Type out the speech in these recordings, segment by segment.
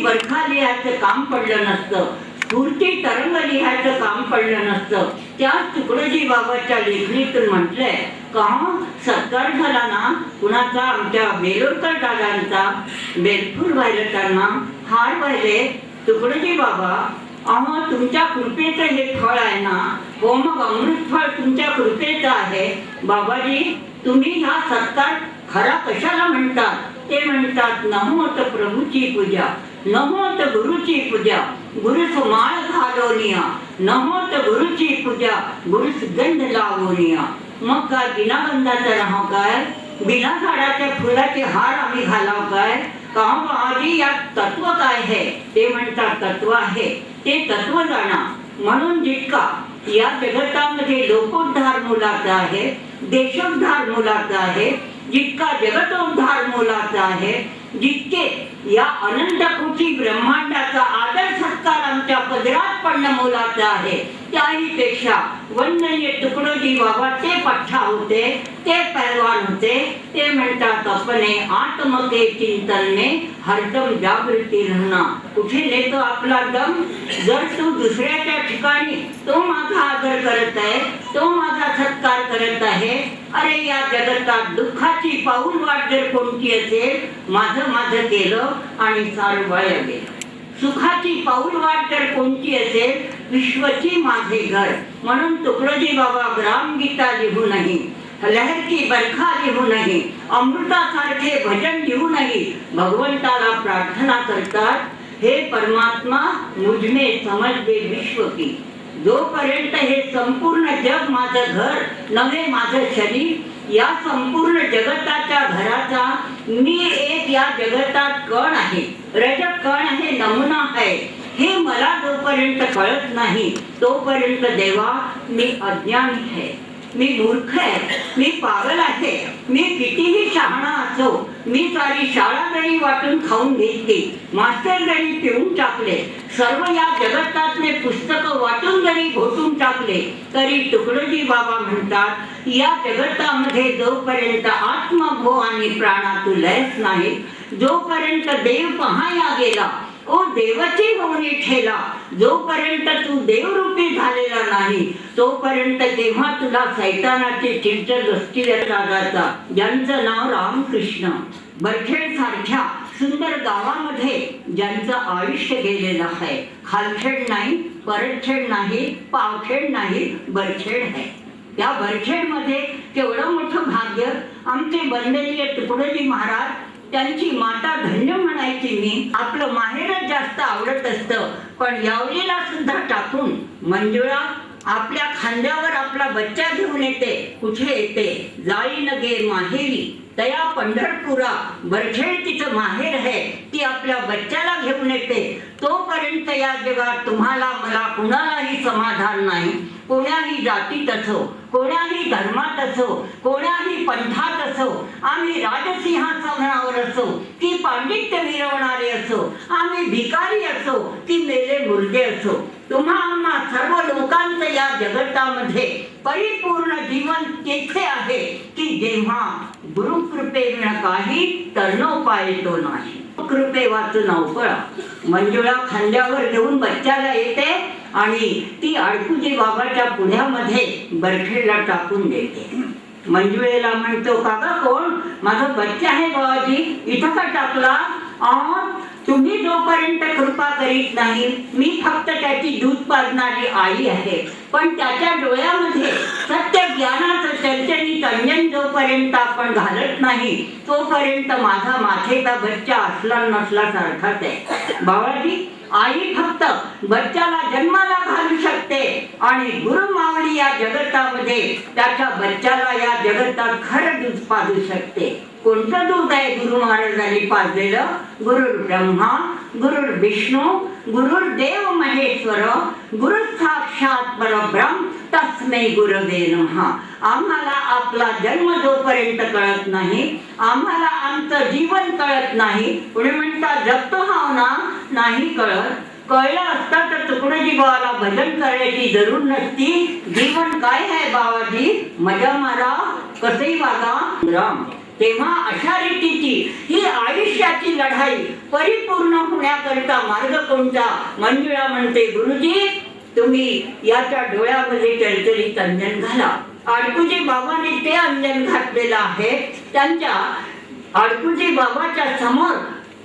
बरखा लिहायचं काम पडलं नसतं, स्फूर्ती तरंग लिहायचं काम पडलं नसतं. त्या तुकडोजी बाबाच्या लेखणीतून म्हटलंय का सत्कार झाला ना कुणाचा, आमच्या बेलोरकर दादांचा बेलफूर वाहिलं, त्यांना हार वाहिले. तुकडोजी बाबा, अहो तुमच्या कृपेचं हे फळ आहे ना, हो मग अमृत फळ तुमच्या कृपेचं आहे. बाबाजी तुम्ही हा सत्कार खरा कशाला म्हणतात? ते म्हणतात नमोत प्रभूची पूजा, नमोत गुरुची पूजा, गुरुस माळ घालोनिया, नमोत गुरुची पूजा, गुरुस गंध लावोनिया. मग काय बिनागंधाचं राहाव काय, बिना झाडाच्या फुलाचे हार आम्ही घालाव काय? का बाबाजी यात तत्व काय आहे? ते म्हणतात तत्व आहे ते तत्व जाणा. म्हणून जितका या जगतामध्ये लोकोद्धार मुलाचा आहे, देशोद्धार मुलाचा आहे, जितका जगतोद्धार मुलाचा आहे, जितके या अनंत कोटी ब्रह्मांडाचा आदर सत्कार आमच्या पदरात पडणं मुलाचा आहे, त्याही पेक्षा वंदनीय तुकडोजी बाबा ते पठ्ठा होते, ते पहलवान होते. ते म्हणतात अपने आत्म के चिंतन में हरदम जागृती रहना. कुठे नेतो आपला दम? जर तू दुसऱ्याच्या ठिकाणी तो माझा आदर करत आहे, तो माझा सत्कार करत आहे, अरे या जगतात दुःखाची पाऊल वाट जर कोणती असेल, माझं केलं आणि सारं वाया गेलं. सुखाची पाऊल वाट जर कोणती असेल, विश्वची माझे घर. म्हणून तुकडोजी बाबा ग्रामगीता लिहू नाही, लहर की बरखा लिहू नाही, अमृतासारखे भजन लिहू नाही, भगवंताला प्रार्थना करतात, हे परमात्मा मुझमे समझ दे विश्व की. जोपर्यंत हे संपूर्ण जग माझं घर नव्हे, माझं शरीर, या संपूर्ण जगताच्या घराचा मी एक या जगतात कण आहे, रजक कण आहे, नमुना आहे, हे मला जोपर्यंत कळत नाही तोपर्यंत देवा मी अज्ञानी आहे, मी मूर्ख आहे, मी पागल आहे. मी कितीही शहाणा असो, मी सारी शाळा जरी वाटून खाऊन घेतली, मास्टर जरी पिऊन टाकले, सर्व या जगतातले पुस्तकं वाटून जरी घोटून टाकले, तरी तुकडोजी बाबा म्हणतात या जगतामध्ये जोपर्यंत आत्मभो आणि प्राणातू लयच नाही, जोपर्यंत देव पहाया गेला ओ देवाची होणे ठेला, जोपर्यंत तू देवरूपी झालेला नाही तोपर्यंत तेव्हा तुला सैतानाची चिंचल असतील. दादाचा ज्यांचं नाव रामकृष्ण, बरखेड सारख्या सुंदर गावामध्ये ज्यांचं आयुष्य गेलेलं आहे, खालखेड नाही, परतखेड नाही, पावखेड नाही, बरखेड आहे. त्या बरखेडमध्ये केवढं मोठं भाग्य. आमचे वंदनीय तुकडोजी महाराज, त्यांची माता धन्य म्हणायची मी. आपलं माहेरच जास्त आवडत असतं, पण यावलीला सुद्धा टाकून मंजुळा आपल्या खांद्यावर आपला बच्चा घेऊन येते. कुठे येते? जाई नगे माहेरी तया पंढरपुरा. बरखेड तिचं माहेर आहे, ती आपल्या बच्चाला घेऊन येते. तोपर्यंत या जगात तुम्हाला मला कुणालाही समाधान नाही. कोण्याही जातीत असो, कोण्याही धर्मात असो, कोण्याही पंथात असो, आम्ही राजसिंहासनावर असो की पांडित्य मिरवणारे असो, आम्ही भिकारी असो की मेले मुर्दे असो, तुम्हा आम्हा सर्व लोकांचं या जगतामध्ये परिपूर्ण जीवन तेथे आहे की जेव्हा गुरुकृपेविण काही तरणोपाय तो नाही. कृपे वाचून अवकळा. मंजुळा खांद्यावर घेऊन बच्चाला येते आणि ती अडकुजी बाबाच्या पुढ्यामध्ये बरखेडला टाकून देते. मंजुळेला म्हणतो, काका कोण? माझा बच्चा आहे बाबाजी. इथं का टाकला? तुम्ही जोपर्यंत कृपा करीत नाही, मी फक्त त्याची दूध पाजणारी आई आहे, पण त्याच्या डोळ्यामध्ये सत्य ज्ञानाचं चर्चनीत अंजन जोपर्यंत आपण घालत नाही तोपर्यंत माझा माथेचा बच्चा असला नसला सारखाच आहे. बाबाजी, आई फक्त बच्चाला जन्माला घालू शकते आणि गुरु मावळी या जगतामध्ये त्याच्या बच्चाला या जगतात खरं दूध पाजू शकते. कोणतं दूध आहे गुरु महाराजांनी पाजलेलं? गुरुर ब्रह्मा, गुरुर विष्णू, गुरुर देव महेश्वर, गुरु साक्षात परब्रह्म तस्मै गुरवे नमः. आम्हाला आपला जन्म जोपर्यंत कळत नाही, आम्हाला आमचं जीवन कळत नाही. पुढे म्हणतात जगतो हाव ना, नाही कळत. कळलं असतं तर तुकडोजी बाबाला भजन करायची जरूर नसती. जीवन काय आहे बाबाजी? मजा मारा, कसंही वागा. राम तेव्हा अशा रीतीची ही आयुष्याची लढाई परिपूर्ण होण्याकरिता मार्ग कोणता? मंजुळा म्हणते, गुरुजी तुम्ही याच्या डोळ्यामध्ये चळचळीत अंजन घाला. आडकुजी बाबांनी ते अंजन घातलेलं आहे. त्यांच्या आडकुजी बाबाच्या समोर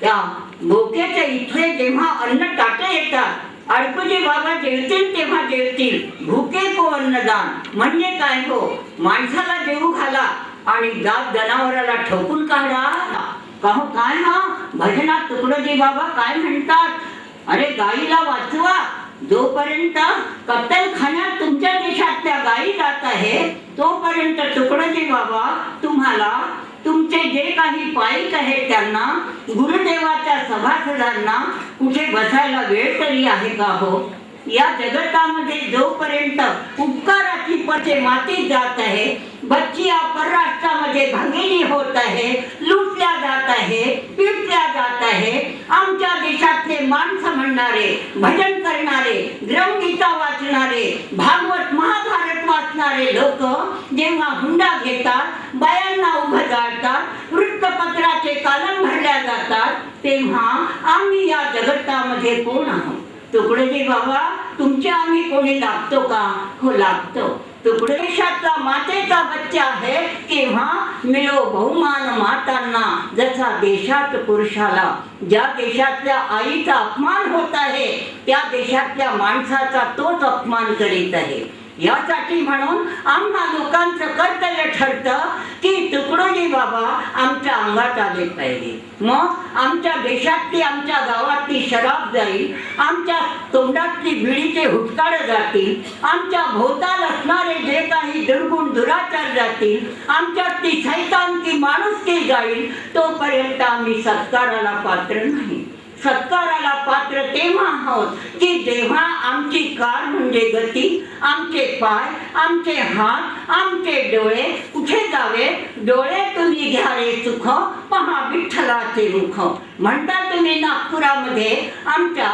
त्या भोक्याच्या इथे जेव्हा अन्न ताटे येतात, आडकुजी बाबा जेवतील तेव्हा जेवतील. भुके को अन्नदान म्हणजे काय हो? माणसाला जेवू घाला आणि जात जनावराला ठोकून काढा. कहो काय हा भजनात तुकडोजी बाबा काय म्हणतात? अरे गाईला वाचवा. जोपर्यंत कत्तलखान्यात तुमच्या देशातल्या गायी जात आहे तोपर्यंत तुकडोजी बाबा तुम्हाला तुमचे जे काही पाईक आहेत त्यांना, गुरुदेवाच्या सभासदांना कुठे बसायला वेळ तरी आहे का हो? या जगतामध्ये जोपर्यंत उपकाराची पचे मातीत जात आहे, बच्चिया परराष्ट्रामध्ये भंगिनी होत आहे, लुटल्या जात आहे, पिटल्या जात आहे, आमच्या देशातले माणसं म्हणणारे, भजन करणारे, ग्रंथगीता वाचणारे, भागवत महाभारत वाचणारे लोक जेव्हा हुंडा घेतात, बायांना उभं जाळतात, वृत्तपत्राचे कालम भरल्या जातात, तेव्हा आम्ही या जगतामध्ये कोण आहोत? तुकडोजी बाबा तुमचे आम्ही कोणी लागतो का? हो लागतो. तुकडे देशातला मातेचा बच्चा आहे केव्हा मिळो बहुमान मातांना, जसा देशात पुरुषाला. ज्या देशातल्या आईचा अपमान होत आहे त्या देशातल्या माणसाचा तोच अपमान करीत आहे. यासाठी म्हणून आम्हा लोकांचं कर्तव्य ठरतं की तुकडोजी बाबा आमच्या अंगात आले पाहिजे. मग आमच्या देशातली, आमच्या गावातली शराब जाईल, आमच्या तोंडातली बिडीचे हुटकाळ जातील, आमच्या भोवताल असणारे जे काही दुर्गुण दुराचार जातील, आमच्यातली शैतानकी माणुसकी जाईल. तोपर्यंत आम्ही सत्काराला पात्र नाही. सत्काराला पात्र तेव्हा आहोत की जेव्हा आमची कार म्हणजे गती, आमचे पाय, आमचे हात, आमचे डोळे कुठे जावे? डोळे तुम्ही घ्या रे सुख, पहा विठ्ठलाचे मुख. म्हणता तुम्ही नागपुरामध्ये आमच्या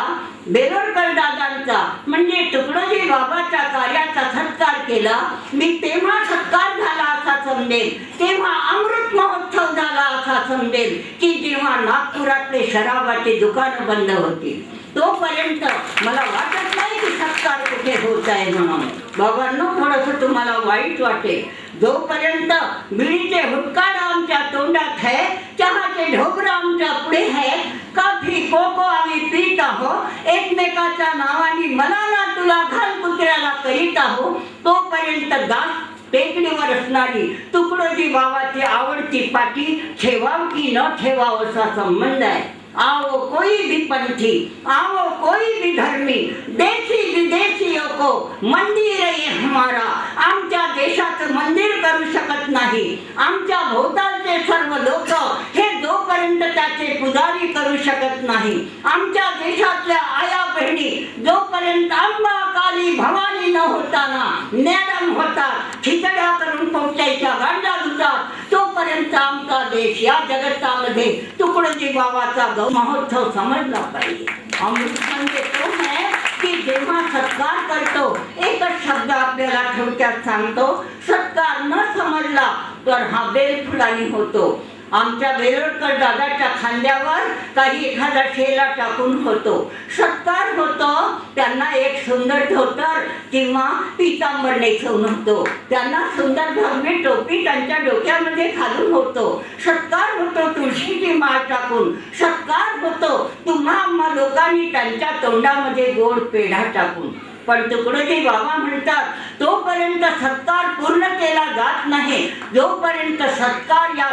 बेलोरकर दादांचा म्हणजे तुकडोजी बाबाच्या कार्याचा सत्कार केला. मी तेव्हा सत्कार झाला असा समजेल, तेव्हा अमृत महोत्सव झाला असा समजेल की जेव्हा नागपुरातले शराबाचे दुकान बंद होतील. तोपर्यंत मला वाटत नाही की सत्कार कुठे होत आहे म्हणून. बाबांनो थोडंसं तुम्हाला वाईट वाटेल. जोपर्यंत बिडीचे हुटकाळ आमच्या तोंडात आहे, चहाचे ढोबरं आमच्या पुढे आहेत, कॉफी कोको आम्ही पीत आहोत, एकमेकाच्या नावाने मला ना तुला घाल कुत्र्याला करीत आहोत, तोपर्यंत दास टेकडीवर असणारी तुकडोजी बाबाची आवडती पाटी ठेवाव की न ठेवाव असा संबंध आहे. आओ कोई भी पंथी, आओ कोई भी धर्मी, देशी विदेशियों को मंदिर ये हमारा. आमच्या देशाचं मंदिर करू शकत नाही. आमच्या भोवतालचे सर्व लोक हे जोपर्यंत त्याचे पुजारी करू शकत नाही, आमच्या देशातल्या आया बहिणी जोपर्यंत अंबा काली भवानी न होताना मॅडम होतात, खिचड्या करून पोटायच्या गांडा दुधात, तोपर्यंत आमचा देश या जगतामध्ये तुकडोजी बाबाचा महोत्सव समजला पाहिजे. अमृत म्हणजे तो आहे की जेव्हा सत्कार करतो, एकच शब्द आपल्याला थोडक्यात सांगतो, सत्कार न समजला तर हा बेलफुलानी होतो. आमच्या बेलोरकर दादाच्या खांद्यावर काही एखादा शेला टाकून होतो, सत्कार होतो. त्यांना एक सुंदर धोतर किंवा पितांबर नेसवून होतो, त्यांना सुंदर भव्य टोपी त्यांच्या डोक्यामध्ये घालून होतो, सत्कार होतो. तुळशीची माळ टाकून सत्कार होतो. तुम्हा आम्हा लोकांनी त्यांच्या तोंडामध्ये गोड पेढा टाकून. पण तुकडोजी बाबा म्हणतात तोपर्यंत सत्कार पूर्ण केला जात नाही जोपर्यंत सत्कार या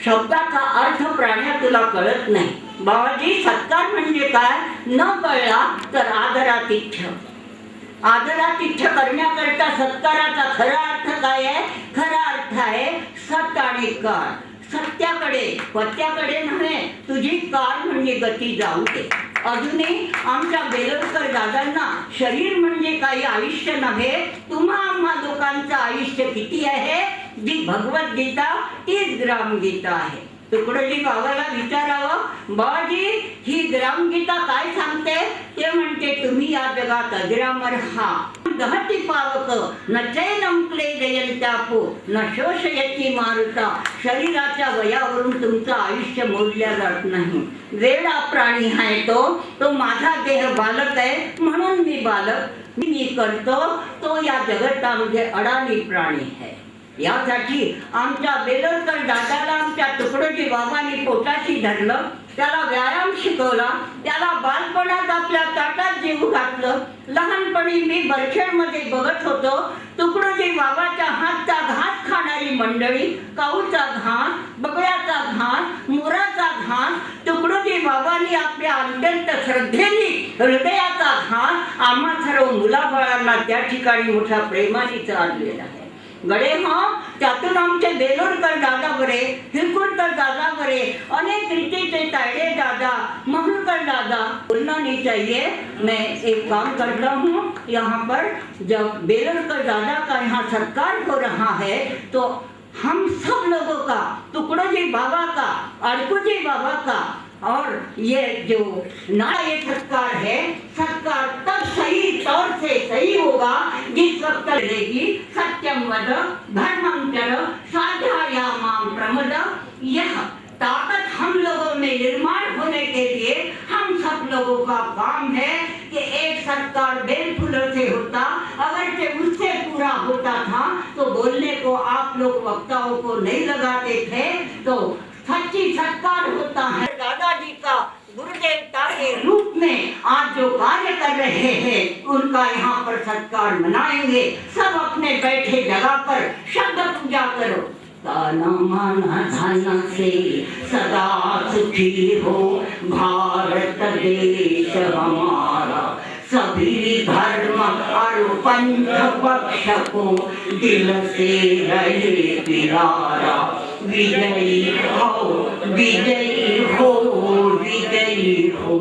शब्दाचा अर्थ प्राण्या तुला कळत नाही. बाबाजी सत्कार म्हणजे काय न कळला तर आदरातिथ्य. आदरातिथ्य करण्याकरता सत्काराचा खरा अर्थ काय आहे? खरा अर्थ आहे सत आणि कार. सत्याकडे पत्याकडे नव्हे, तुझी कार म्हणजे गती जाऊ दे. अजूनही आमच्या बेलोरकर दादांना शरीर म्हणजे काही आयुष्य नव्हे, तुम्हा आम्हा लोकांचं आयुष्य किती आहे? जी भगवद्गीता तीच ग्रामगीता आहे. तुकडोजी बाबाला विचारावं, बाबाजी ही ग्रामगीता काय सांगते? ते म्हणते तुम्ही या जगात अजरामर हा. दहती पावक न चैनम क्लेदयंत्यापो न शोषयती मारुता. शरीराच्या वयावरून तुमचं आयुष्य मोजल्या जात नाही. वेडा प्राणी आहे तो माझा देह बालक आहे म्हणून मी बालक मी करतो. तो या जगतामध्ये अडाणी प्राणी आहे. यासाठी आमच्या बेलोरकर दादाला आमच्या तुकडोजी बाबांनी पोटाशी धरलं, त्याला व्यायाम शिकवला, त्याला बालपणात आपल्या ताटात जीव घातलं. लहानपणी मी बरखेडमध्ये बघत होतो तुकडोजी बाबाच्या हातचा घास खाणारी मंडळी, काऊचा घास, बगळ्याचा घास, मोराचा घास तुकडोजी बाबांनी आपल्या अत्यंत श्रद्धेने हृदयाचा घास आम्हा सर्व मुलाबाळांना त्या ठिकाणी मोठ्या प्रेमाने चाललेला आहे. गडे त्यातून आमचे बेलोरकर दादा बरे, हिरकुरकर दादा बरे, अनेक रीतीचे तायडे दादा, महलकर दादा. बोलना नहीं चाहिए. मैं एक काम करता हूँ, यहाँ पर जब बेलोरकर दादा का यहाँ सत्कार हो रहा है तो हम सब लोगों का, तुकडोजी बाबा का, अड़कुजी बाबा का और ये जो ये सत्कार है, सत्कार तब सही तौर से सही होगा जिस वक्त रहेगी सत्यम वद धर्मम चर साध्या माम प्रमद. यह ताकत हम लोगों में निर्माण होने के लिए हम सब लोगों का काम है कि एक सत्कार बेल फूलों से होता, अगर के उससे पूरा होता था तो बोलने को आप लोग वक्ताओं को नहीं लगाते थे, तो सच्ची सत्कार होता है. दादाजी का गुरुदेवता के रूप में आज जो कार्य कर रहे हैं उनका यहाँ पर सत्कार मनाएंगे. सब अपने बैठे जगह पर शब्द पूजा करो. ताना माना धन से सदा सुखी हो भारत देश हमारा. सभी धर्म और पंथ पक्ष को दिल से रहे प्यारा. विजयी हो विजयी हो विजयी हो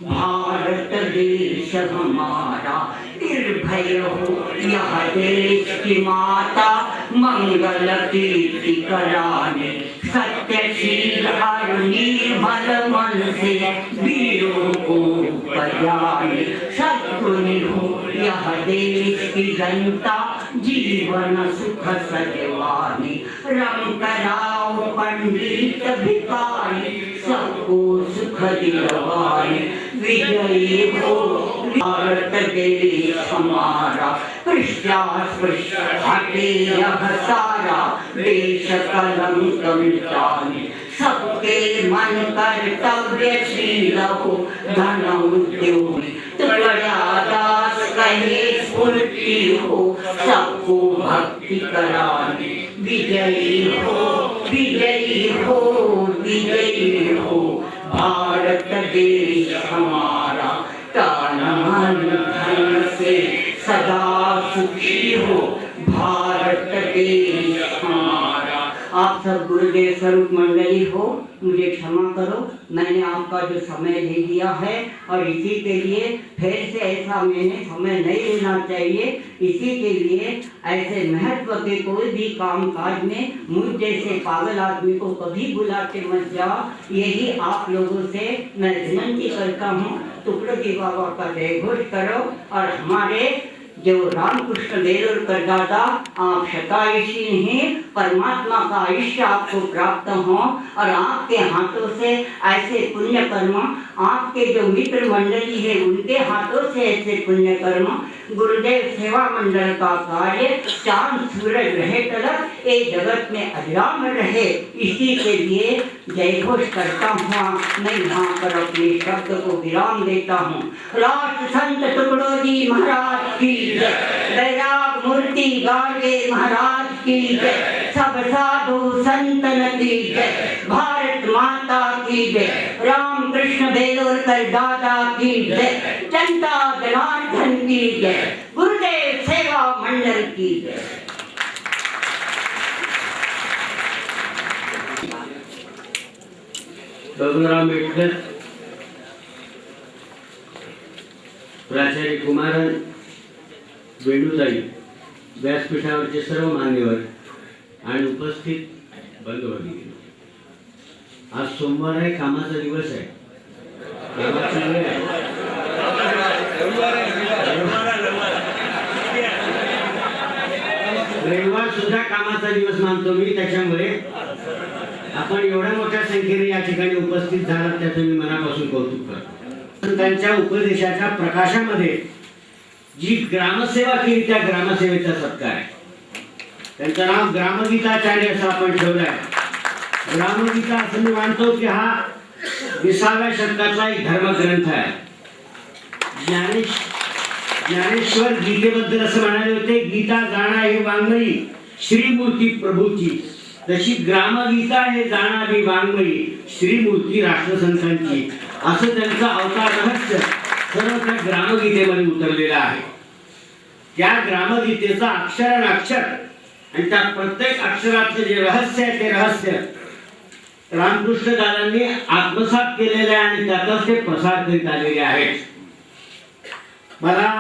भारत देश हमारा. निर्भय हो यह देश की माता मंगल कीर्ति कराने. सत्यशील और निर्मल मन से वीरों को बजाने. सद्गुणी हो यह देश की जनता जीवन सुख सजवाने. रंग कराओ पंडित भिखारी सबको सुख दिलवाने. विजयी हो भारत देश हमारा. पृष्ठास्पृश्य हटे यह सारा देश कलंक मिटाने. सबके मन कर्तव्यशील हो धन उद्योग. तुलसीदास कहे स्फूर्ति हो सबको भक्ति कराने. विजयी हो विजयी हो विजयी हो भारत देश हमारा. तन मन धन से सदा सुखी हो भारत देश हमारा. आप सब गुरुदेव स्वरूप मंडली हो, मुझे क्षमा करो, मैंने आपका जो समय ले लिया है और इसी के लिए फिर से ऐसा मैंने समय नहीं लेना चाहिए. इसी के लिए ऐसे महत्व के कोई भी काम काज में मुझ जैसे पागल आदमी को कभी बुलाते मत जाओ. यही आप लोगों से मैं विनती करता हूँ. तुकडोजी बाबा का जय घोष करो और हमारे जो रामकृष्ण बेलोरकर दादा आप शतायुषी नहीं, परमात्मा का आयुष्य आपको प्राप्त हो और आपके हाथों से ऐसे पुण्य कर्म, आपके जो मित्र मंडली है उनके हाथों से ऐसे पुण्य कर्म, गुरुदेव सेवा मंडल का कार्य चांद सूरज रहे तलक ये जगत में अजरामर रहे. इसी के लिए जय घोष करता हूँ. मैं यहाँ पर अपने शब्द को विराम देता हूँ. राष्ट्र संत तुकडोजी महाराज की जय. बैराग मूर्ति गाड़गे महाराज की जय. सब साधु संतन की जय. भारत माता की जय. राम कृष्ण बेलोरकर दादा की जय. जनता जनार्दन की जय. गुरुदेव सेवा मंडल की जय. बाबूराव मेटकर, प्राचार्य कुमारन, वेणुताई, व्यासपीठावरचे सर्व मान्यवर आणि उपस्थित बंधू. आज सोमवार आहे, कामाचा दिवस आहे. कामाचा वेळ आहे. रविवार सुद्धा कामाचा दिवस मानतो मी, त्याच्यामुळे आपण एवढ्या मोठ्या संख्येने या ठिकाणी उपस्थित झालात त्याचं मी मनापासून कौतुक करतो. त्यांच्या उपदेशाच्या प्रकाशामध्ये जी ग्रामसेवा केली त्या ग्रामसेवेचा सत्कार आहे. त्यांचं नाव ग्रामगीताचार्य असं आपण ठेवलं आहे. ग्रामगीता असं मी मानतो की हा 20व्या शतकातला एक धर्मग्रंथ आहे. ज्ञानेश्वर गीतेबद्दल असं म्हणाले होते, गीता जाणा हे वाङ्मयी श्रीमूर्ती प्रभूची, तशी ग्रामगीता हे जाणावी वाङ्मयी श्रीमूर्ती राष्ट्रसंतांची. असं त्यांचं अवतार रहस्य सर्व त्या ग्रामगीतेमध्ये उतरलेलं आहे. त्या ग्रामगीतेचा अक्षराक्षर आणि त्या प्रत्येक अक्षरातलं जे रहस्य आहे ते रहस्य रामकृष्ण दादांनी आत्मसात केलेले आहे आणि त्यातच ते प्रसार करीत आलेले आहेत. मला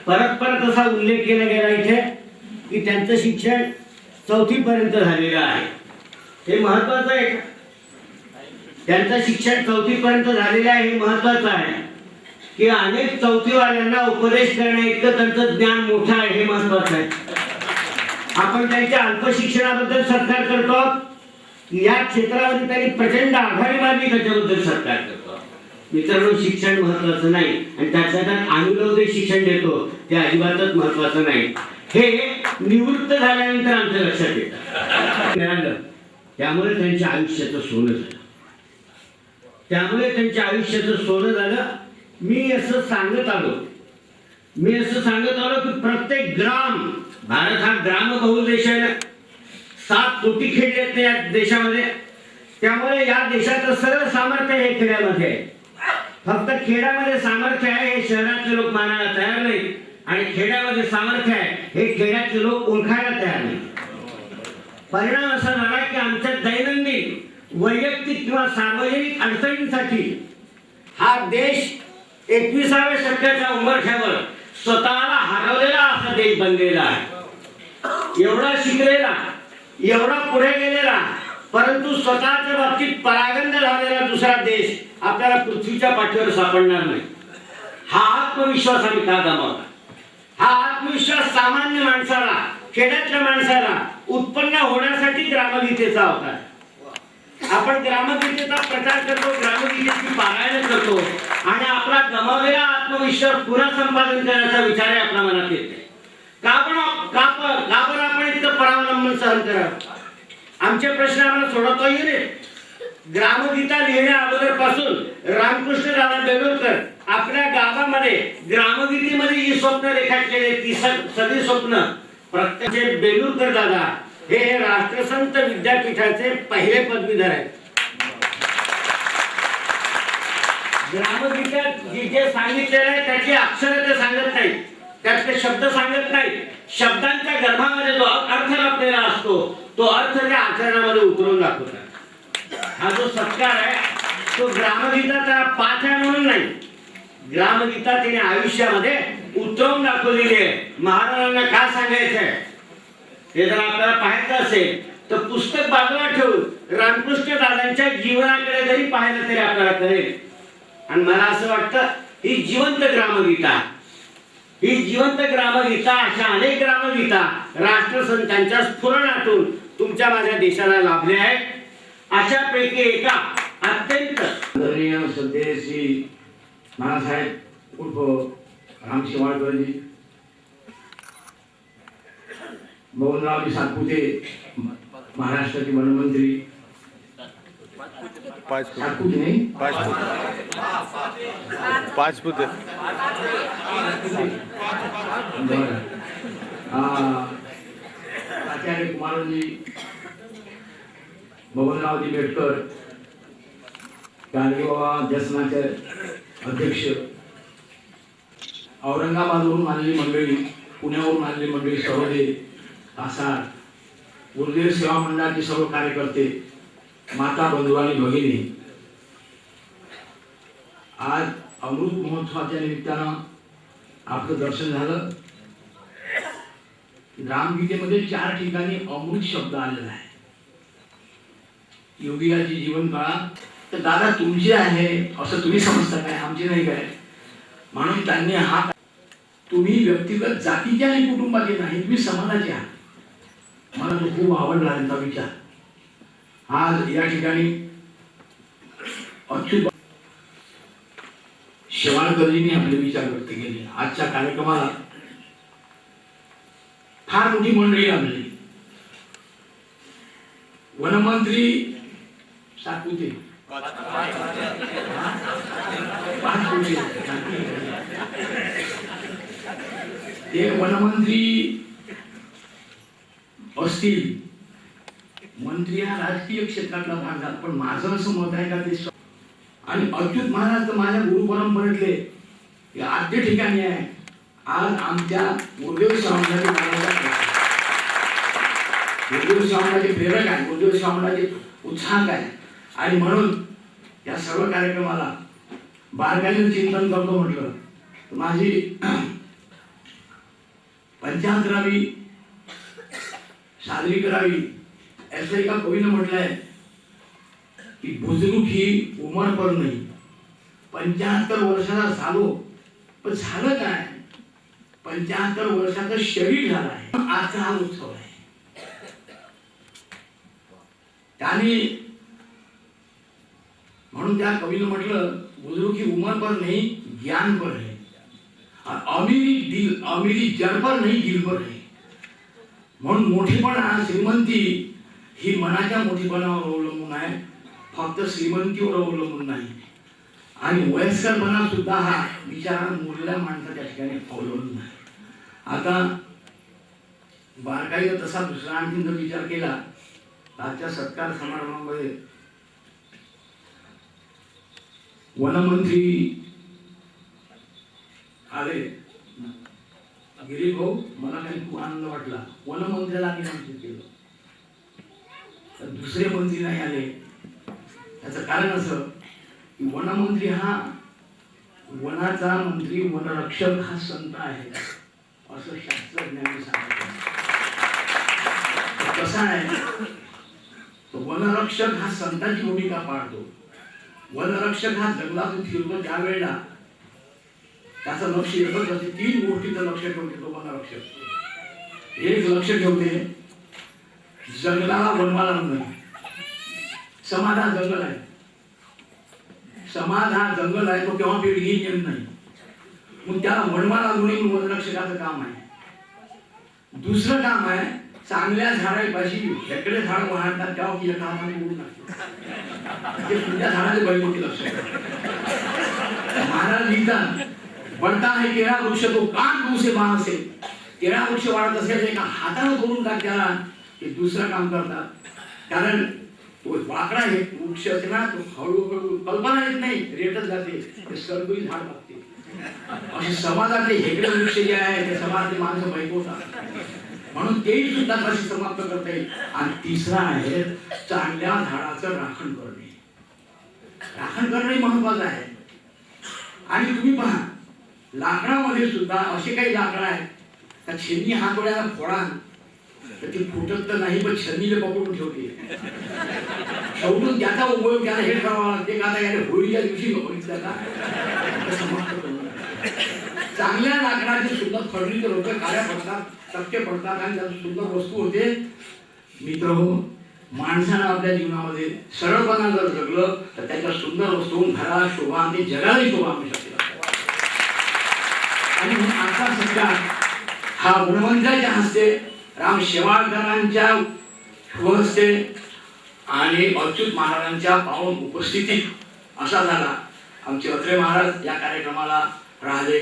परत असा उल्लेख केला गेला इथे की त्यांचं शिक्षण 4थी पर्यंत झालेलं आहे. हे महत्वाचं आहे. त्यांचं शिक्षण 4थी पर्यंत झालेलं आहे हे महत्वाचं आहे की अनेक 4थी वाल्यांना उपदेश करण्या इतकं त्यांचं ज्ञान मोठं आहे हे महत्वाचं आहे. आपण त्यांच्या अल्पशिक्षणाबद्दल सत्कार करतो, या क्षेत्रामध्ये त्यांनी प्रचंड आघाडी मारली त्याच्याबद्दल सत्कार करतो. मित्रांनो, शिक्षण महत्वाचं नाही आणि त्याच्यात अनुलवदे शिक्षण देतो ते अजिबातच महत्वाचं नाही. हे निवृत्त झाल्यानंतर आमच्या लक्षात येतं. त्यामुळे त्यांच्या आयुष्याचं सोनं झालं. मी असं सांगत आलो की प्रत्येक ग्राम, भारत हा ग्रामबहुल देश आहे. 7 कोटी खेडे आहेत या देशामध्ये. त्यामुळे या देशाचं सर्व सामर्थ्य हे खेड्यामध्ये आहे. फक्त खेड्यामध्ये सामर्थ्य आहे हे शहरातले लोक मानायला तयार नाही आणि खेड्यामध्ये सामर्थ्य आहे हे खेड्यातले लोक ओळखायला तयार नाही. परिणाम असा झाला की आमच्या दैनंदिन वैयक्तिक किंवा सार्वजनिक अडचणींसाठी हा देश 21व्या शतकाच्या उंबरठ्यावर स्वतःला हरवलेला असा देश बनलेला आहे. एवढा शिकलेला, एवढा पुढे गेलेला, परंतु स्वतःच्या बाबतीत परागंद झालेला दुसरा देश आपल्याला पृथ्वीच्या पाठीवर सापडणार नाही. हा आत्मविश्वास आम्ही का गमावला? हा आत्मविश्वास सामान्य माणसाला, खेड्यातल्या माणसाला उत्पन्न होण्यासाठी ग्रामगीतेचा होता. आपण ग्रामगीतेचा प्रचार करतो, ग्रामगीतेची पारायण करतो आणि आपला गमावलेला आत्मविश्वास पुन्हा संपादन करण्याचा विचार आपल्या मनात येते. का बरं आपण इतकं परावलंबन सहन करावं? आमचे प्रश्न आम्हाला सोडवता येईल. ग्रामगीता लिहिण्या अगोदरपासून रामकृष्ण दादा बेलूरकर आपल्या गावामध्ये ग्रामगीतेमध्ये जी स्वप्न रेखाटलेले ती सगळी स्वप्न प्रत्येक बेलूरकर दादा हे राष्ट्रसंत विद्यापीठाचे पहिले पदवीधर आहेत. ग्रामगीतेत जे सांगितलेलं आहे त्याची अक्षरं ते सांगत नाही, त्यातले शब्द सांगत नाही. शब्दांच्या गर्भामध्ये जो अर्थ लपलेला असतो तो अर्थ त्या आचरणामध्ये उतरवून दाखवतात. हा जो सत्कार आहे तो ग्रामगीता त्याला पाठ आहे म्हणून नाही, ग्रामगीता तिने आयुष्यामध्ये उतरवून दाखवलेली आहे. महाराजांना काय सांगायचंय हे जर आपल्याला पाहायचं असेल तर पुस्तक बाजूला ठेवून रामकृष्ण दादांच्या जीवनाकडे जरी पाहिलं तरी आपल्याला कळेल. आणि मला असं वाटतं ही जिवंत ग्रामगीता अशा अनेक ग्रामगीता राष्ट्रसंतांच्या स्फुरणातून तुमच्या माझ्या देशाला लाभल्या आहेत. अशापैकी एका अत्यंत आदरणीय श्रद्धेय श्री नानासाहेब उर्फ राम शेवाळकरजी, मोहनरावजी सातपुते महाराष्ट्राचे वनमंत्री, सातपुते नाही पाचपुते आचार्य कुमारजी, मोहनरावजी बेटकर, गाडगेबाबा व्यसनाचे अध्यक्ष, औरंगाबादवरून आलेली मंडळी, पुण्यावरून आलेली मंडळी, सरोदे, आसार, गुरुदेव सेवा मंडळाचे सर्व कार्यकर्ते, माता बंधू आणि भगिनी, आज अमृत महोत्सवाच्या निमित्तानं आपलं दर्शन झालं. ग्रामगीतेमध्ये 4 ठिकाणी अमृत शब्द आलेला आहे. योगियाची जीवन काळात तर दादा तुमचे आहे असं तुम्ही समजता काय, आमचे नाही काय, म्हणून त्यांनी हा तुम्ही व्यक्तिगत जातीचे आणि कुटुंबाचे नाही, तुम्ही समाजाचे आहात. मला तो खूप आवडला त्यांचा विचार। आज या ठिकाणी अच्युत शेवाळकरजींनी आपले विचार व्यक्त केले। आजच्या कार्यक्रमाला फार मोठी मंडळी लागली। वनमंत्री सातपुते ते वनमंत्री असतील, मंत्री हा राजकीय क्षेत्रातला भाग झाला, पण माझं असं मत आहे का ते आणि अच्युत महाराज तर माझ्या गुरु परंपरेतले हे आद्य ठिकाणी आहे। आज आमच्या गुरुदेव स्वामींचे प्रेरक आहे, गुरुदेव स्वामींचे उत्साहक आहे आणि म्हणून या सर्व कार्यक्रमाला बारकाईने चिंतन करतो म्हटलं तर माझी 75वी साजरी करावी असं एका कवीनं म्हटलंय की बुजुर्ग ही उमर पर नाही। 75 वर्षाचा झालो पण झालं काय, 75 वर्षाचं शरीर झालं आहे। आजचा हा उत्सव आहे। त्याने म्हणून त्या कवीनं म्हटलं बुजुर्ग की उमर पर नहीं ज्ञान पर है, अमीरी जड़ पर नहीं दिल पर है। म्हणून मोठेपणा श्रीमंती ही मनाच्या मोठेपणावर अवलंबून आहे, फक्त श्रीमंतीवर अवलंबून नाही। आणि वयस्करपणा सुद्धा हा विचार मुरल्या माणसाच्या ठिकाणी अवलंबून आहे। आता बारकाईचा तसा दुसरा आणखी जर विचार केला आजच्या सत्कार समारंभामध्ये वनमंत्री आले। गिरीश भाऊ, मला काही खूप आनंद वाटला, वनमंत्र्याला आम्ही आमंत्रित केलं तर दुसरे मंत्री नाही आले। त्याचं कारण असं की वनमंत्री हा वनाचा मंत्री, वनरक्षक हा संत आहे असं शास्त्रज्ञांनी सांगितलं। कसं आहे, तो वनरक्षक हा संतांची भूमिका पाळतो। वनरक्षक हा जंगलातून फिरतो त्यावेळेला त्याचं लक्ष एकच असते, 3 गोष्टीचं लक्ष ठेवते तो वनरक्षक। एक लक्ष ठेवते जंगलाला वनवा लागू नये। समाज हा जंगल आहे, समाज हा जंगल आहे, तो केव्हा पिढी येत नाही, मग त्याला वनवा लागू नये वनरक्षकाचं काम आहे। दुसरं काम आहे चांगल्या झाडापाशी हेकडे झाड वाढतात तेव्हा की एका हाताने उडून लागते, ते तुमच्या झाडाचे बैठकी लक्ष महाराज लिहितात बढ़ता है केळा वृक्ष तो कान दूसरे बाण से, केळा वृक्ष वाढत असेल एका हाताने तोडून टाक त्याला, ते दुसरं काम करतात। कारण तो वाकडा हे वृक्ष असते ना, तो हळूहळू कल्पना येत नाही, रेटच जाते, ते सरगोई झाड लागते। असे समाजातले हेकडे वृक्ष जे आहे ते समाजातले माणसं बैठवतात, म्हणून तेही सुद्धा कशी समाप्त करता येईल। आणि तिसरा आहे चांगल्या झाडाचं राखण करणे। राखण करणे महत्वाचं आहे। आणि तुम्ही पहा लाकडामध्ये सुद्धा असे काही लाकडं आहेत का छेनी हातोड्याला फोडा तर ती फुटत तर नाही, पण छन्नीला पकडून ठेवते। शेवटून त्याचा उपयोग त्याला हे करावा लागते का आता याने होळीच्या दिवशी बघितला चांगल्या लाकडाची सुद्धा खरडी तर होतं, काळ्या पडतात, टक्के पडतात आणि त्यात सुंदर वस्तू होते। मित्रहो, माणसानं आपल्या जीवनामध्ये सरळपणा जर जगलं तर त्याच्या सुंदर वस्तूंना घराला शोभा आणि जगाला शोभा मिळू शकते। आणि म्हणून आजचा सत्कार हा वनमंत्र्याच्या हस्ते, राम शेवाळकरांच्या हस्ते आणि अच्युत महाराजांच्या पावन उपस्थितीत असा झाला। आमचे अत्रे महाराज या कार्यक्रमाला राहिले।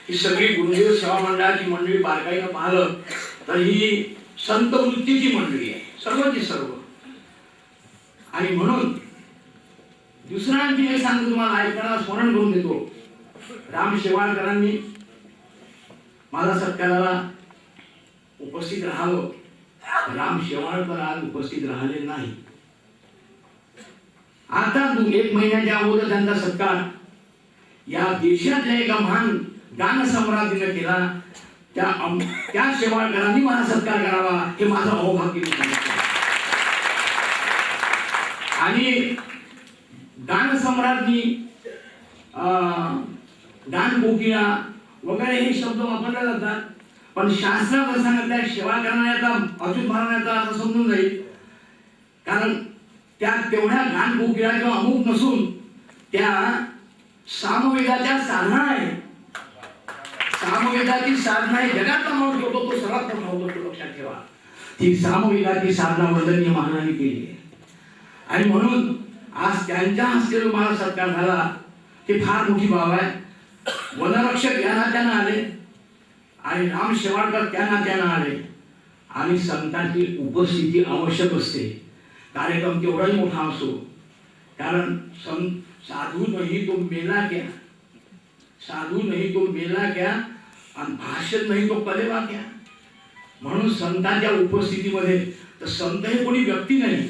ही सगळी गुरुदेव सेवा मंडळाची मंडळी बारकाईनं पाहिलं तर ही संत वृत्तीची मंडळी आहे, सर्वची सर्व। आणि म्हणून दुसरा आणखी हे सांगतो तुम्हाला, ऐकण्याला स्मरण करून देतो, राम शेवाळकरांनी माझा सत्काराला उपस्थित राहावं, राम शेवाळकर आज उपस्थित राहिले नाही। आता 1 महिन्याच्या अगोदर त्यांचा सत्कार या देशातल्या एका महान गान सम्राज्ञीने केला। त्या शेवाळकरांनी मला सत्कार करावा हे माझं अहोभाग्य आहे। आणि गान सम्राज्ञी, गान कोकिळा वगैरे हे शब्द वापरले जातात, पण शास्त्रात असं सांगितलं सेवा करण्याचा अचूक भावण्याचा असं समजून जाईल, कारण त्या तेवढ्या घाण कोकिळा किंवा अमुक नसून त्या सामवेदाच्या साधना आहे. सामवेदाची साधना आहे, जगातला माणूस होतो तो सर्वात मोठा होतो, तो लक्षात ठेवा. ती सामवेदाची साधना वंदनीय महाराजांनी केली आहे. आणि म्हणून आज त्यांच्या हस्ते जो मला सत्कार झाला ते फार मोठी बाब आहे. वनरक्षक या नात्यानं आले आणि राम शेवाळकर त्या नात्यानं आले आणि संतांची उपस्थिती आवश्यक असते. कार्यक्रम केवढाही मोठा असो, कारण साधू नाही तो मेला क्या, साधू नाही तो मेला क्या आणि भाषण नाही तो कलेवा क्या. म्हणून संतांच्या उपस्थितीमध्ये, तर संत हे कोणी व्यक्ती नाही,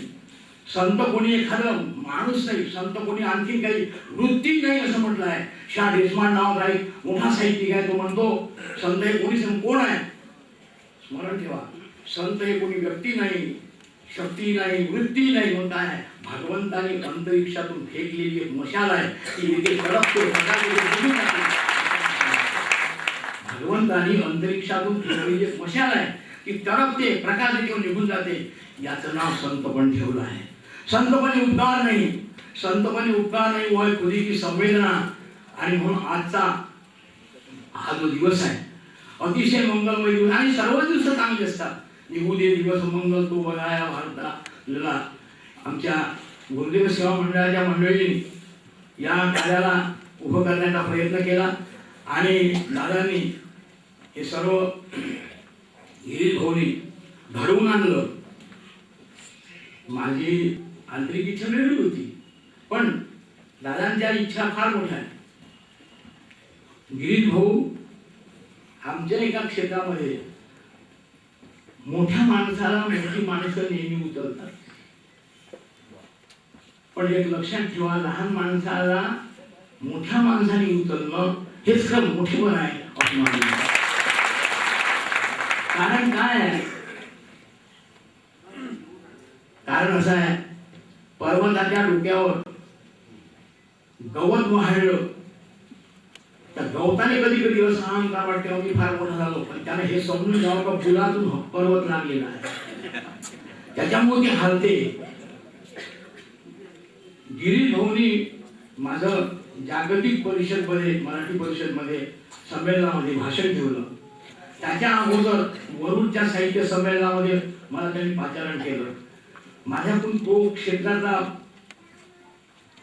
संत कोणी एखादं माणूस नाही, संत कोणी आणखी काही वृत्ती नाही असं म्हटलं आहे. शाह देशपांडे नावाचा एक मोठा साहित्यिक आहे, तो म्हणतो संत हे कोणी कोण आहे. स्मरण ठेवा, संत हे कोणी व्यक्ती नाही, शक्ती नाही, वृत्ती नाही, मग काय आहे, भगवंताने अंतरिक्षातून फेकलेली एक मशाल आहे, ती इथे तडपते. भगवंताने अंतरिक्षातून फेकलेली एक मशाल आहे, ती तडपते, प्रकाश येऊन निघून जाते. याचं नाव संतपण ठेवलं आहे. संतपणे उपकार नाही, संतपणे उपकार नाही, वय खुदी की संवेदना. आणि म्हणून आजचा हा जो दिवस आहे अतिशय मंगलमय दिवस, आणि सर्व दिवस चांगले असतात. निघू दे दिवस मंगल तो बघाया भारताला. आमच्या गुरुदेव सेवा मंडळाच्या मंडळींनी या कार्याला उभं करण्याचा प्रयत्न केला आणि दादांनी हे सर्व गिरीश भाऊनी घडवून आणलं. माझी आंतरिक इच्छा वेगळी होती, पण दादांच्या इच्छा फार मोठ्या आहे. गिरीश भाऊ आमच्या एका क्षेत्रामध्ये मोठ्या माणसाला मोठी माणसं नेहमी उचलतात, पण एक लक्षात ठेवा, लहान माणसाला मोठ्या माणसाने उचलणं हेच खरं मोठेपण आहे असं माझं मत. कारण काय आहे, कारण असं आहे, पर्वताच्या डोक्यावर गवत वाढलं तर गवताने कधी कधी असं अहंकार वाटते मी फार मोठा झालो, पण त्याने हे समजून जावं का फुलातून पर्वत लागलेला आहे, त्याच्यामुळे ते हलते. गिरीश भाऊनी माझं जागतिक परिषद मध्ये, मराठी परिषद मध्ये संमेलनामध्ये भाषण ठेवलं. त्याच्या अगोदर वरुडच्या साहित्य संमेलनामध्ये मला त्यांनी पाचारण केलं. माझ्याकडून तो क्षेत्राचा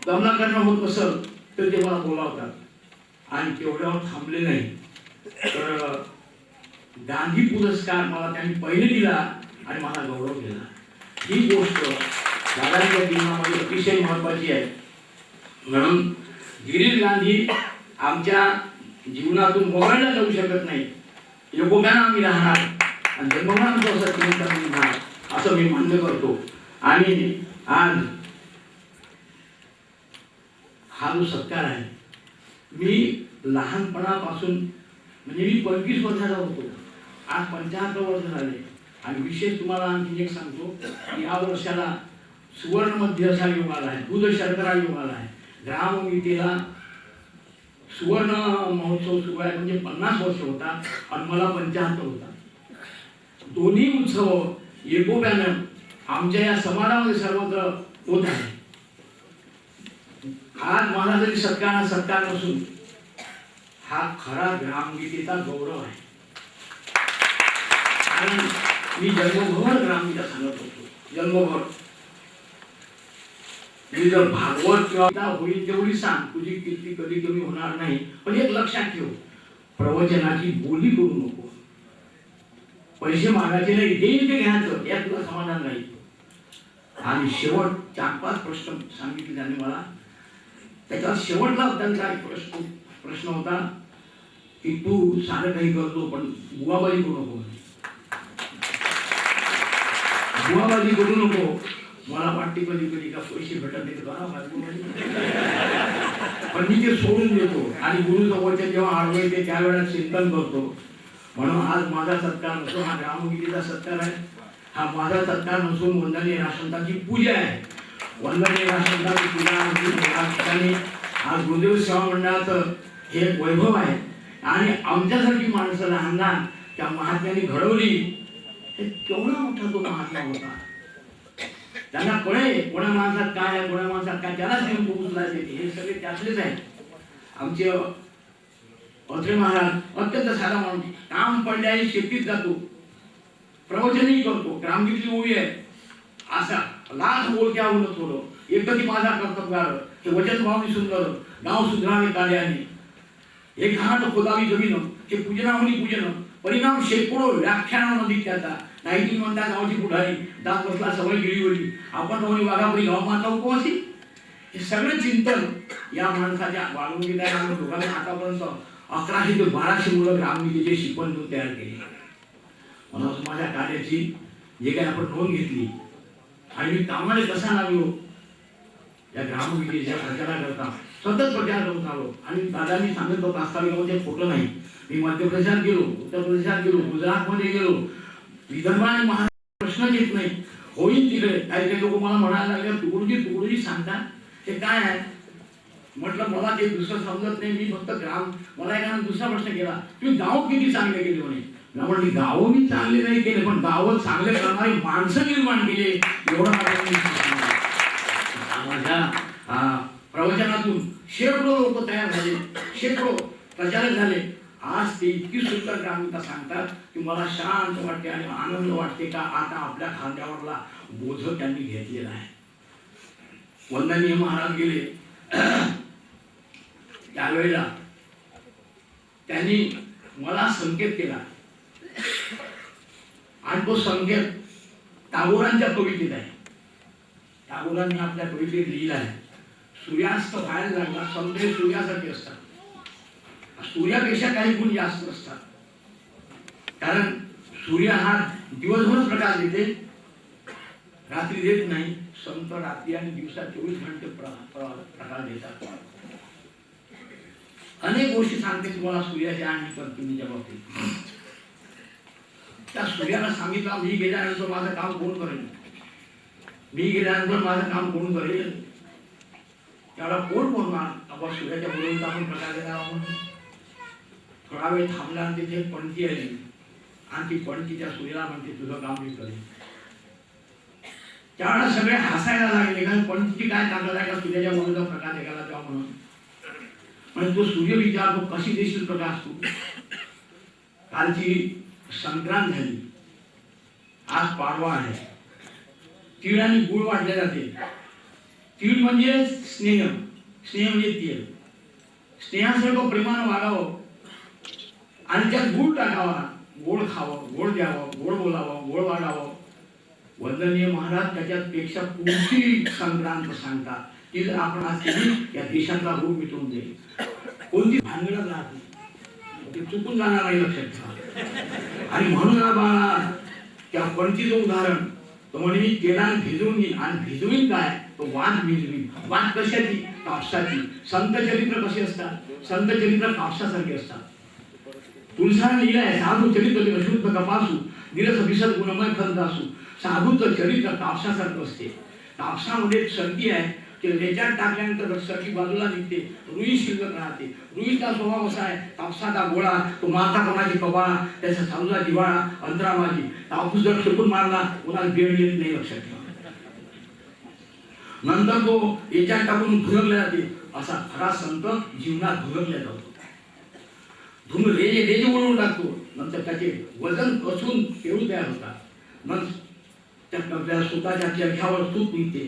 कमलाकरण होत नसलं तर ते मला बोलावतात, आणि तेवढ्यावर थांबले नाही तर गांधी पुरस्कार मला त्यांनी पहिले दिला आणि मला गौरव केला. ही गोष्ट दादांच्या जीवनामध्ये अतिशय महत्वाची आहे. म्हणून गिरीश गांधी आमच्या जीवनातून वगळला जाऊ शकत नाही. एकोप्यानं आम्ही राहणार आणि जन्मभर राहणार असं मी मान्य करतो. आणि आज हा जो सत्कार आहे, मी लहानपणापासून म्हणजे मी 25 वर्षाचा होतो, आज 75 वर्ष झाले. आणि विशेष तुम्हाला आणखी एक सांगतो की या वर्षाला सुवर्ण मध्य असा योग आला आहे, दूध शर्करा योग आला आहे. ग्रामगीतेला सुवर्ण महोत्सव सुरू आहे, म्हणजे 50 वर्ष होता आणि मला 75 होता. दोन्ही उत्सव एकोप्यानं आमच्या या समाजामध्ये सर्वत्र होत आहे. आज मला जरी सत्कार नसून हा खरा ग्रामगीतेचा गौरव आहे. कारण मी जन्मभर ग्रामगीता सांगत होतो, जन्मभर. मी जर भागवत किंवा होईल तेवढी सांग, तुझी कीर्ती कधी कमी होणार नाही. पण एक लक्षात ठेव, प्रवचनाची बोली करू नको. पैसे मागायचे नाही, देईल ते घ्यायचं, यात तुला समाधान नाही. आणि शेवट 4-5 प्रश्न सांगितले त्यांनी मला. त्याचा शेवटला त्यांचा एक प्रश्न होता की तू सारं काही करतो पण बुवाबाजी करू नको, बुवाबाजी करू नको. मला वाटते कधी कधी का पैसे भेटत नाही पण मी ते सोडून देतो आणि गुरु जवळच्या जेव्हा आडवे ते त्यावेळेला चिंतन करतो. म्हणून आज माझा सत्कार नसून हा ग्रामगीतेचा सत्कार आहे. हा माझा सत्कार नसून वंदनीय राष्ट्रसंतांची पूजा आहे. वंदनीय राष्ट्रसंतांची पूजा आज गुरुदेव सेवा मंडळाचं हे वैभव आहे. आणि आमच्यासारखी माणसं लहान लहान त्या महात्म्यांनी घडवली, हे केवढा मोठा तो महात्मा होता. त्यांना कळे कोणा माणसात काय आहे, कोणा माणसात काय, त्यालाच नेऊन पोहोचलायचे. हे सगळे त्यातलेच आहेत. आमचे अत्रे महाराज अत्यंत साधा माणूस, काम पडल्याने शेतीत जातो, प्रवचनही करतो. ग्रामगीतली ओळी आहे, असा लाख बोलक्या होणं थोडं एकटी माझा कर्तव्यार, हे वचन भावनी सुंदर, गाव सुधरावे कार्याने, एक हात खोदावी जमीन, हे पूजनावनी पूजन, परिणाम शेकडो व्याख्यानामध्ये त्याचा. नाही तुम्ही म्हणता गावची पुढारी दात बसला सवय गिरीवरी, आपण रोणी वाघापुरी गाव माता उपवासी. हे सगळं चिंतन या माणसाच्या वाळूंगीला लोकांनी आतापर्यंत 1100 ते 1200 मुलं ग्रामगीतेची शिकवण तयार केली. म्हणून माझ्या कार्याची जे काही आपण नोंद घेतली आणि मी कामाला कसा लागलो या ग्रामगीतेच्या प्रचाराकरता सतत प्रचार करत आलो. आणि दादांनी सांगत होतं वास्तविकमध्ये खोटं नाही. मी मध्य प्रदेशात गेलो, उत्तर प्रदेशात गेलो, गुजरातमध्ये गेलो, विदर्भ आणि महाराष्ट्र प्रश्नच येत नाही. होईल तिकडे काही काही लोक मला म्हणायला लागले तुकडोजी सांगता ते काय आहे. म्हटलं मला ते दुसरं समजत नाही, मी फक्त ग्राम. मला एका दुसरा प्रश्न केला, तुम्ही गाव किती चांगले केले म्हणे. म्हटलं गाव मी चांगले नाही केले, पण गाव चांगले करणारी माणसं निर्माण केले एवढं माझ्या प्रवचनातून शेकडो लोक तयार झाले, शेकडो प्रचारक झाले. आज ते इतकी सुंदर ग्रामगीता सांगतात की मला शांत वाटते आणि आनंद वाटते का आता आपल्या खांद्यावरला बोझ त्यांनी घेतलेला आहे. वंदनीय महाराज गेले त्यावेळेला त्यांनी मला संकेत केला आणि तो संकेत टागोरांच्या कवितेत आहे. टागोरांनी आपल्या कवितेत लिहिला आहे, सूर्यास्त व्हायला लागला, सौंदर्य सूर्यासाठी असतात, सूर्यापेक्षा काही गुण जास्त असतात. कारण सूर्य हा दिवसभर प्रकाश देते, रात्री देत नाही. संत रात्री आणि दिवसा 24 घंटे प्रकाश देतात. अनेक गोष्टी सांगते तुम्हाला सूर्याच्या आणि पत्नीच्या बाबतीत. त्या सूर्याला सांगितलं मी गेल्यानंतर माझं काम कोण करेल, मी गेल्यानंतर माझं काम कोण करेल. त्याला कोण बोलणार आपण सूर्याच्या बरोबर आपण प्रकाश देणार म्हणून. थोडा वेळ थांबला आणि तिथे पणती आली आणि ती पणती त्या सूर्याला म्हणते तुझं काम मी करेन. त्यावेळेला सगळे हसायला लागले, कारण पणतीची काय ताकद आहे का सूर्याच्या बरोबर प्रकाश देखायला जावा म्हणून. म्हणजे तो सूर्य विचारतो कशी देशील प्रकाश तू. कालची संक्रांत झाली, आज पाडवा आहे. तीळ आणि गुळ वाटले जाते. तीळ म्हणजे स्नेह, स्नेह म्हणजे तीळ. स्नेहासारखं प्रेमानं वागावं आणि त्यात गुळ टाकावा, गोड खावं, गोड द्यावं, गोड बोलावं, गोड वागावं. वंदनीय महाराज त्याच्यात पेक्षा पुढची संक्रांत सांगतात ती जर आपण आज केली या देशातला रोग मिटवून जाईल. कोणती भानगडत राहते ते चुकून जाणार नाही, लक्षात ठेवा. आणि म्हणून बाळा त्या पणतीचं उदाहरण तो म्हणे मी तेलाने भिजवून घेईन आणि भिजवीन काय तो वाद भिजवीन. वाद कशाची, कापसाची. संत चरित्र कसे असतात, संत चरित्र कापसासारखे असतात. तुलसाने लिहिलं आहे साधू चरित्र शुद्ध कपासू निरस विसर गुणमय खंत असू. साधूचं चरित्र कापसासारखं असते. कापसामध्ये सर्दी आहे, ते लेच्यात टाकल्यानंतर सर्दी बाजूला निघते, रुई शिल्लक राहते. रुईचा स्वभाव असा आहे, कापसाचा गोळा तो माता कोणाची कपाळा, त्याचा चालूला दिवाळा अंतरा माझी. कापूस जर फेकून मारला कोणाला बेड येत नाही, लक्षात ठेवा. नंतर तो याच्यात टाकून धुरकला जाते. असा खरा संत जीवनात धुरकला जातो. धुन रेजे ओढून टाकतो. नंतर त्याचे वजन कसून पेरू तयार होतात. मग त्या सूताच्या चरख्यावर सूत निघते.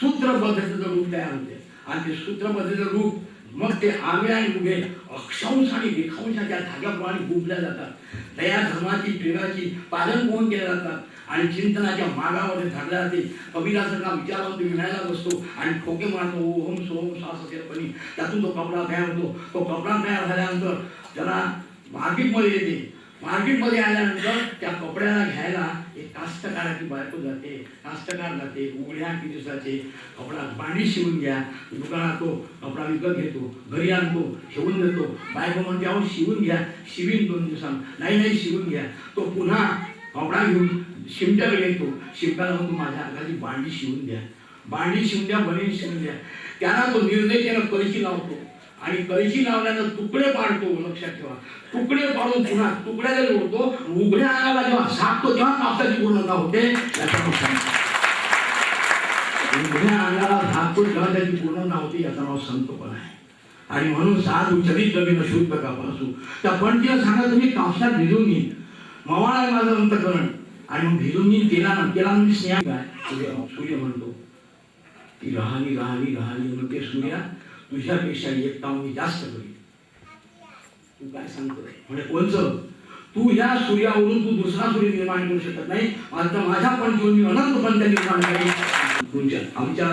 सूत्रबद्धतेचं रूप तयार होते आणि ते सूत्रबद्धतेचं रूप मग ते आवे आणि उभे अक्षांश आणि रेखांशाच्या धाग्याप्रमाणे गुंफल्या जातात. दया धर्माची प्रेमाची पालन पोहून केल्या जातात आणि चिंतनाच्या मागामध्ये धरल्या जाते. कबीरासारखा विचारावरती विणायला बसतो आणि ठोके मारतो ओम सोम श्वास असेलपणी. त्यातून तो कपडा तयार होतो. तो कपडा तयार झाल्यानंतर त्याला मार्केटमध्ये येते. मार्केटमध्ये आल्यानंतर त्या कपड्याला घ्यायला एक कास्तकाराची बायको जाते, कास्तकार जाते. उघड्या किती दिवसाचे कपडा बांडी शिवून घ्या. दुकानात तो कपडा विकत घेतो, घरी आणतो, शिवून देतो. बायको म्हणते अहो शिवून घ्या, शिवीन 2 दिवसांत. नाही शिवून घ्या. तो पुन्हा कपडा घेऊन शिमट्याकडे येतो. शिमट्याला म्हणतो माझ्या अंगाची बांडी शिवून द्या, बांडी शिवून द्या, बनीन शिवून द्या. त्याला तो निर्णय त्याला पैसे लावतो आणि कळशी लावल्यानं तुकडे पाडतो, लक्षात ठेवा, तुकडे पाडून पुन्हा तुकड्याला जोडतो, उघड्या अंगाला जेव्हा झाकतो तेव्हा कापसाची पूर्णता होते. याचा नाव संत. उघड्या अंगाला झाकतो तेव्हा त्याची पूर्णता होते, याचा नाव संतपण आहे. आणि म्हणून साधू चरित्र बिन शुद्ध कापासू. त्या पंडित सांगा तुम्ही कापसात भिजून येईल, मवाळ आहे माझं अंतकरण, आणि मग भिजून येईल तेला मी स्नेह काय सूर्य म्हणतो ती राहावी राहावी राहावी म्हणते, सूर्या तुझ्यापेक्षा एक काम मी जास्त करीन. तू काय सांगतोय म्हणजे कोणचं? तू या सूर्यावरून तू दुसरा सूर्य निर्माण करू शकत नाही, मात्र माझ्या पण जीवन मी अनंत पंथ निर्माण करेन. तुमच्या आमच्या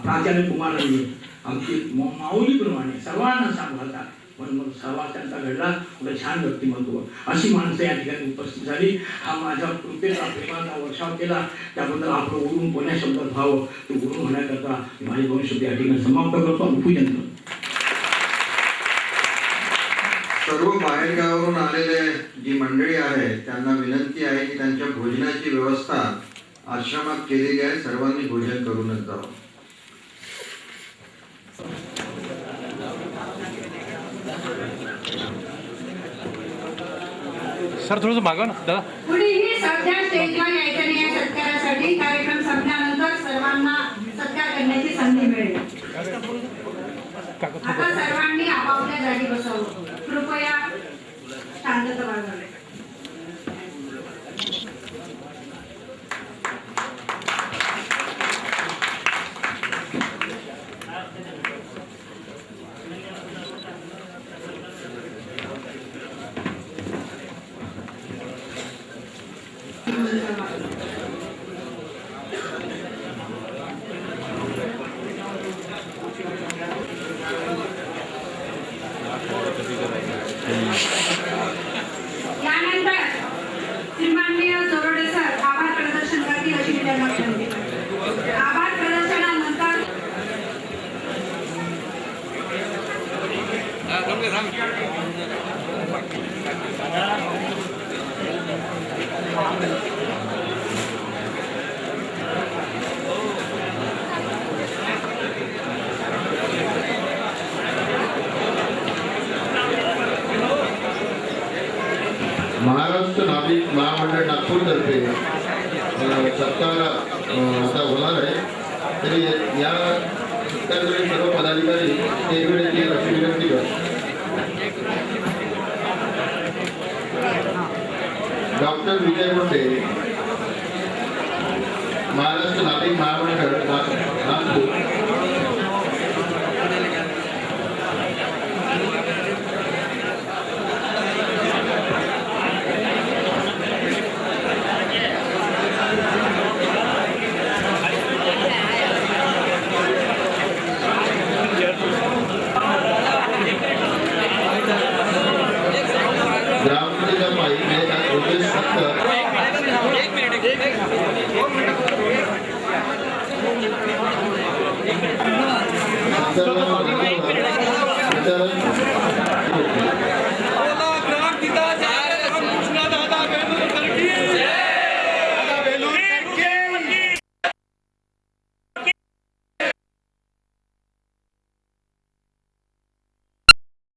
प्राचार्य कुमारांनी आमची माऊलीप्रमाणे सर्वांना सांभाळतात, पण मग सर्वात त्यांचा घडला पुढे छान व्यक्तिमत्व, अशी माणसं या ठिकाणी उपस्थित झाली. हा माझ्या कृपेचा प्रेमाचा वर्षाव केला, त्याबद्दल आपलं उरून कोण्या शब्दात व्हावं ते उरून होण्याकरता माझे 2 शब्द या ठिकाणी समाप्त करतो आणि पूजन करतो. सर्व बाहेरगावावरून आलेले जी मंडळी आहे त्यांना विनंती आहे की त्यांच्या भोजनाची व्यवस्था आश्रमात केलेली आहे, सर्वांनी भोजन करूनच जावं. सर थोडंसं मागवा ना दादा. कुणीही सध्या स्टेजवर यायचं नाही या सत्कारासाठी. कार्यक्रम संपल्यानंतर सर्वांना सत्कार करण्याची संधी मिळेल. आता सर्वांनी आपापल्या जागी बसावं. कृपया शांतता बाळगावी. यानंतर श्रीमाननीय जोरडे सर आभार प्रदर्शन करतील अशी मी त्यांना विनंती करते. आभार प्रदर्शनानंतर महाराष्ट्र नागरिक महामंडळ नागपूरतर्फे सत्कार आता होणार आहे, तरी या सत्कारकडे सर्व पदाधिकारी स्टेजवर येतील अशी विनंती करतो. डॉक्टर विजय मुंडे, महाराष्ट्र नागरिक महामंडळ नागपूर. ग्रामपंचायत माहिती सत्तर